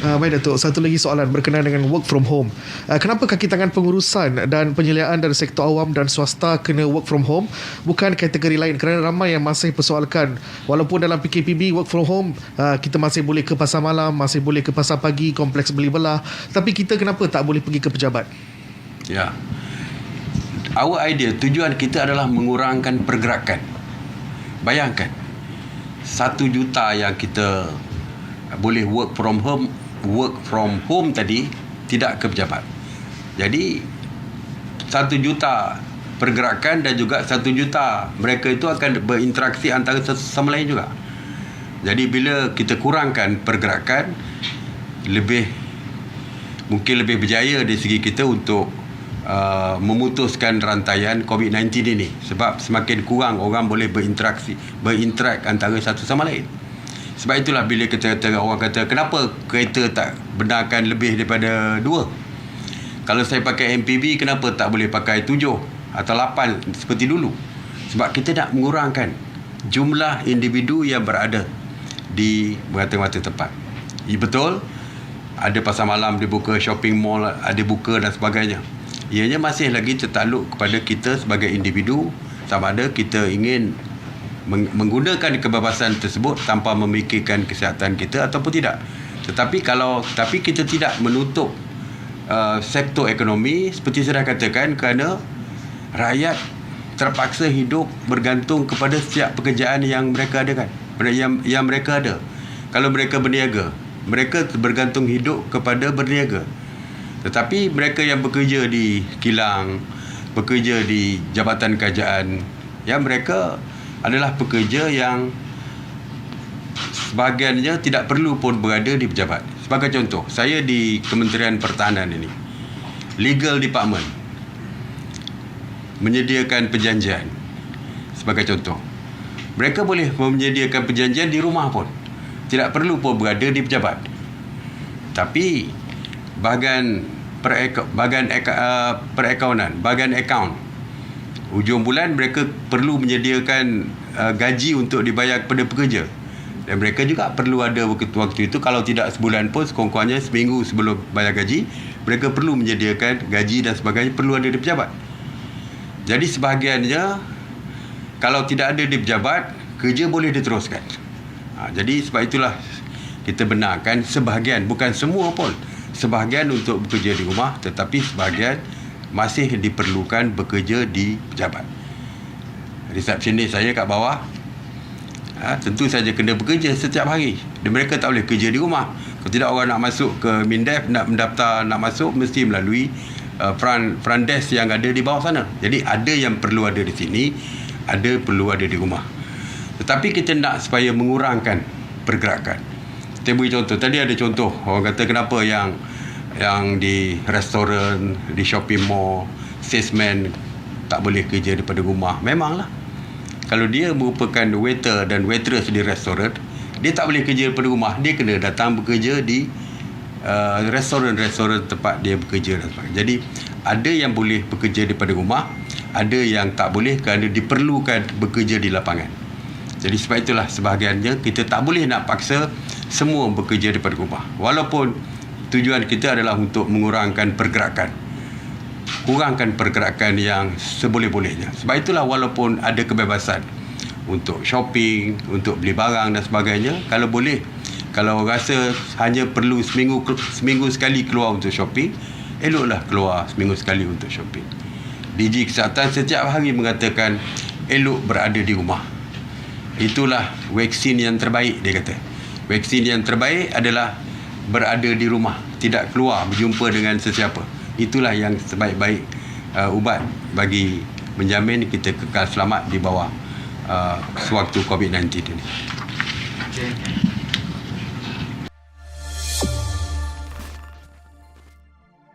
Baik Datuk, satu lagi soalan berkenaan dengan work from home. Kenapa kaki tangan pengurusan dan penyeliaan dari sektor awam dan swasta kena work from home, bukan kategori lain? Kerana ramai yang masih persoalkan, walaupun dalam PKPB work from home, kita masih boleh ke pasar malam, masih boleh ke pasar pagi, kompleks beli belah, tapi kita kenapa tak boleh pergi ke pejabat? Ya, our idea, tujuan kita adalah mengurangkan pergerakan. Bayangkan 1 juta yang kita boleh work from home tadi tidak ke pejabat. Jadi 1 juta pergerakan dan juga 1 juta mereka itu akan berinteraksi antara satu sama lain juga. Jadi bila kita kurangkan pergerakan, mungkin lebih berjaya dari segi kita untuk memutuskan rantaian COVID-19 ini, sebab semakin kurang orang boleh berinteraksi antara satu sama lain. Sebab itulah bila orang kata kenapa kereta tak benarkan lebih daripada 2. Kalau saya pakai MPV, kenapa tak boleh pakai 7 atau 8 seperti dulu? Sebab kita nak mengurangkan jumlah individu yang berada di mata-mata tempat. Ya, betul, ada pasar malam dibuka, shopping mall ada buka dan sebagainya. Ianya masih lagi tertakluk kepada kita sebagai individu, sama ada kita ingin menggunakan kebebasan tersebut tanpa memikirkan kesihatan kita ataupun tidak. Tapi kita tidak menutup sektor ekonomi seperti saya dah katakan, kerana rakyat terpaksa hidup bergantung kepada setiap pekerjaan yang mereka adakan, yang mereka ada. Kalau mereka berniaga, mereka bergantung hidup kepada berniaga. Tetapi mereka yang bekerja di kilang, bekerja di jabatan kerajaan, yang mereka adalah pekerja yang sebahagiannya tidak perlu pun berada di pejabat. Sebagai contoh, saya di Kementerian Pertahanan ini, Legal Department menyediakan perjanjian. Sebagai contoh, mereka boleh menyediakan perjanjian di rumah pun, tidak perlu pun berada di pejabat. Tapi bahagian perakaunan, bahagian akaun, hujung bulan mereka perlu menyediakan gaji untuk dibayar kepada pekerja, dan mereka juga perlu ada waktu itu, kalau tidak sebulan pun sekurang-kurangnya seminggu sebelum bayar gaji, mereka perlu menyediakan gaji dan sebagainya, perlu ada di pejabat. Jadi sebahagiannya kalau tidak ada di pejabat, kerja boleh diteruskan. Jadi sebab itulah kita benarkan sebahagian, bukan semua pun, sebahagian untuk bekerja di rumah, tetapi sebahagian masih diperlukan bekerja di pejabat. Resepsionis saya kat bawah, tentu saja kena bekerja setiap hari, dan mereka tak boleh kerja di rumah. Kalau tidak, orang nak masuk ke Mindef, nak mendaftar, nak masuk, mesti melalui front desk yang ada di bawah sana. Jadi ada yang perlu ada di sini, ada perlu ada di rumah. Tetapi kita nak supaya mengurangkan pergerakan. Kita beri contoh. Tadi ada contoh, orang kata kenapa yang di restoran, di shopping mall, salesman tak boleh kerja daripada rumah. Memanglah, kalau dia merupakan waiter dan waitress di restoran, dia tak boleh kerja daripada rumah. Dia kena datang bekerja di restoran-restoran tempat dia bekerja dan sebagainya. Jadi ada yang boleh bekerja daripada rumah, ada yang tak boleh kerana diperlukan bekerja di lapangan. Jadi sebab itulah sebahagiannya kita tak boleh nak paksa semua bekerja daripada rumah, walaupun tujuan kita adalah untuk mengurangkan pergerakan, kurangkan pergerakan yang seboleh-bolehnya. Sebab itulah walaupun ada kebebasan untuk shopping, untuk beli barang dan sebagainya, kalau boleh, kalau rasa hanya perlu seminggu sekali keluar untuk shopping, eloklah keluar seminggu sekali untuk shopping. DG Kesihatan setiap hari mengatakan elok berada di rumah. Itulah vaksin yang terbaik, dia kata. Vaksin yang terbaik adalah berada di rumah, tidak keluar berjumpa dengan sesiapa. Itulah yang sebaik-baik ubat bagi menjamin kita kekal selamat di bawah sewaktu COVID-19 ini. Okay.